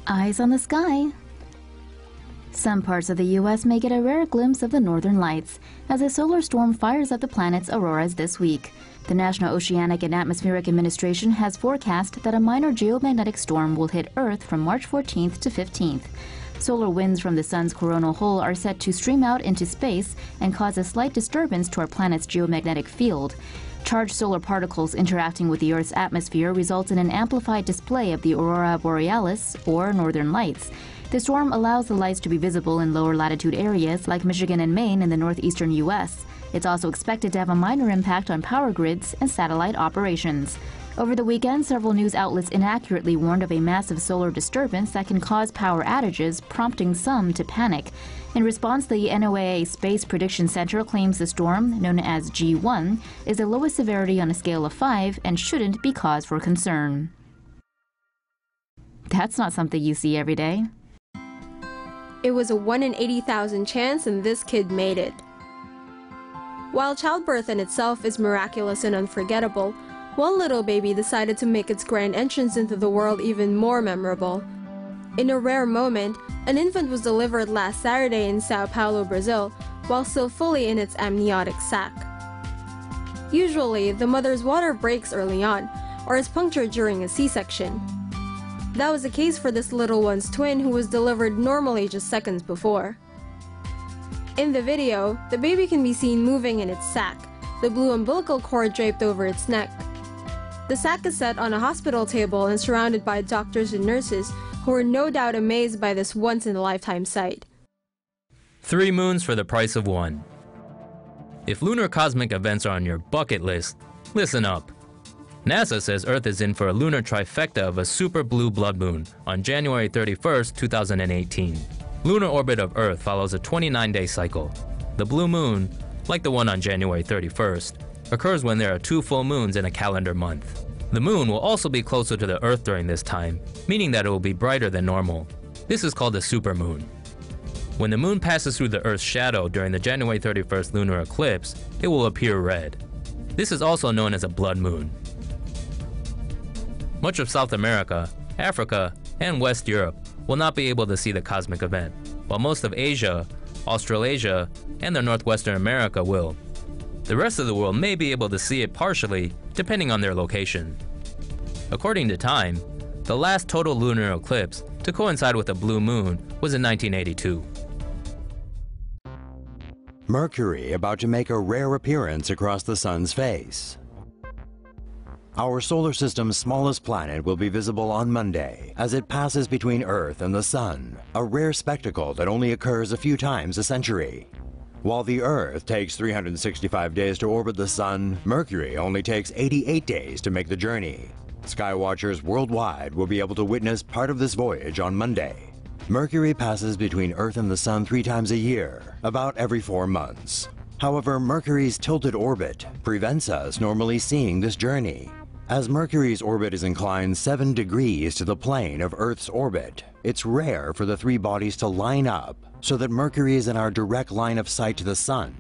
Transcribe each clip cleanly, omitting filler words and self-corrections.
Eyes on the sky. Some parts of the U.S. may get a rare glimpse of the northern lights as a solar storm fires up the planet's auroras this week. The National Oceanic and Atmospheric Administration has forecast that a minor geomagnetic storm will hit Earth from March 14th to 15th. Solar winds from the sun's coronal hole are set to stream out into space and cause a slight disturbance to our planet's geomagnetic field. Charged solar particles interacting with the Earth's atmosphere results in an amplified display of the Aurora Borealis, or northern lights. The storm allows the lights to be visible in lower latitude areas like Michigan and Maine in the northeastern U.S. It's also expected to have a minor impact on power grids and satellite operations. Over the weekend, several news outlets inaccurately warned of a massive solar disturbance that can cause power outages, prompting some to panic. In response, the NOAA Space Prediction Center claims the storm, known as G1, is the lowest severity on a scale of 5 and shouldn't be cause for concern. That's not something you see every day. It was a 1 in 80,000 chance and this kid made it. While childbirth in itself is miraculous and unforgettable, one little baby decided to make its grand entrance into the world even more memorable. In a rare moment, an infant was delivered last Saturday in Sao Paulo, Brazil, while still fully in its amniotic sac. Usually, the mother's water breaks early on, or is punctured during a C-section. That was the case for this little one's twin who was delivered normally just seconds before. In the video, the baby can be seen moving in its sac, the blue umbilical cord draped over its neck. The sac is set on a hospital table and surrounded by doctors and nurses who are no doubt amazed by this once-in-a-lifetime sight. 3 moons for the price of 1. If lunar cosmic events are on your bucket list, listen up. NASA says Earth is in for a lunar trifecta of a super blue blood moon on January 31st, 2018. Lunar orbit of Earth follows a 29-day cycle. The blue moon, like the one on January 31st, occurs when there are 2 full moons in a calendar month. The moon will also be closer to the Earth during this time, meaning that it will be brighter than normal. This is called a supermoon. When the moon passes through the Earth's shadow during the January 31st lunar eclipse, it will appear red. This is also known as a blood moon. Much of South America, Africa, and West Europe will not be able to see the cosmic event, while most of Asia, Australasia, and the northwestern America will. The rest of the world may be able to see it partially, depending on their location. According to Time, the last total lunar eclipse to coincide with a blue moon was in 1982. Mercury about to make a rare appearance across the sun's face. Our solar system's smallest planet will be visible on Monday as it passes between Earth and the Sun, a rare spectacle that only occurs a few times a century. While the Earth takes 365 days to orbit the Sun, Mercury only takes 88 days to make the journey. Skywatchers worldwide will be able to witness part of this voyage on Monday. Mercury passes between Earth and the Sun 3 times a year, about every 4 months. However, Mercury's tilted orbit prevents us normally seeing this journey. As Mercury's orbit is inclined 7 degrees to the plane of Earth's orbit, it's rare for the 3 bodies to line up so that Mercury is in our direct line of sight to the Sun.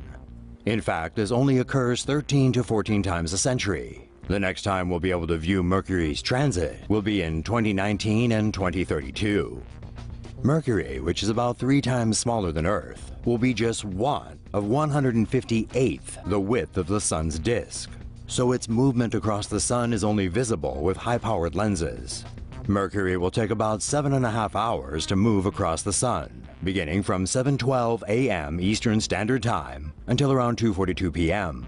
In fact, this only occurs 13 to 14 times a century. The next time we'll be able to view Mercury's transit will be in 2019 and 2032. Mercury, which is about 3 times smaller than Earth, will be just 1 of 158th the width of the Sun's disk. So its movement across the Sun is only visible with high-powered lenses. Mercury will take about 7.5 hours to move across the Sun, beginning from 7:12 a.m. Eastern Standard Time until around 2:42 p.m.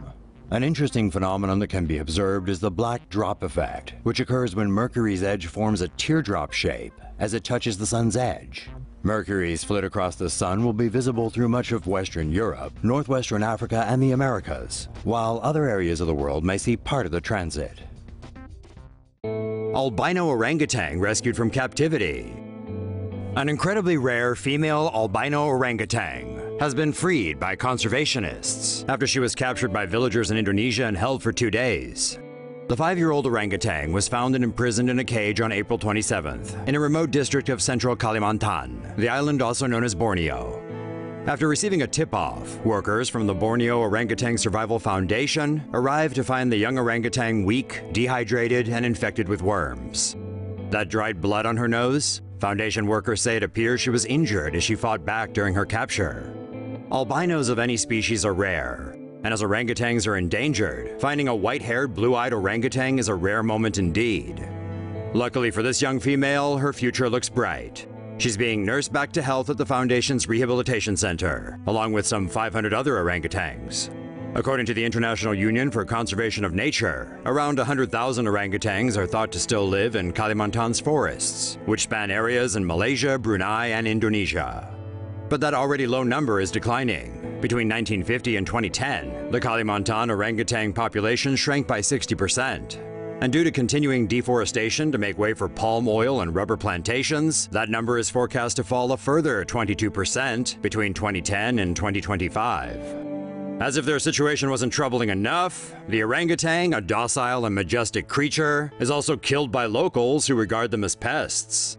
An interesting phenomenon that can be observed is the black drop effect, which occurs when Mercury's edge forms a teardrop shape as it touches the Sun's edge. Mercury's flit across the Sun will be visible through much of Western Europe, Northwestern Africa, and the Americas, while other areas of the world may see part of the transit. Albino orangutan rescued from captivity. An incredibly rare female albino orangutan has been freed by conservationists after she was captured by villagers in Indonesia and held for 2 days. The 5-year-old orangutan was found and imprisoned in a cage on April 27th in a remote district of central Kalimantan, the island also known as Borneo. After receiving a tip-off, workers from the Borneo Orangutan Survival Foundation arrived to find the young orangutan weak, dehydrated, and infected with worms. That dried blood on her nose? Foundation workers say it appears she was injured as she fought back during her capture. Albinos of any species are rare, and as orangutans are endangered, finding a white-haired, blue-eyed orangutan is a rare moment indeed. Luckily for this young female, her future looks bright. She's being nursed back to health at the Foundation's Rehabilitation Center, along with some 500 other orangutans. According to the International Union for Conservation of Nature, around 100,000 orangutans are thought to still live in Kalimantan's forests, which span areas in Malaysia, Brunei, and Indonesia. But that already low number is declining. Between 1950 and 2010, the Kalimantan orangutan population shrank by 60%. And due to continuing deforestation to make way for palm oil and rubber plantations, that number is forecast to fall a further 22% between 2010 and 2025. As if their situation wasn't troubling enough, the orangutan, a docile and majestic creature, is also killed by locals who regard them as pests.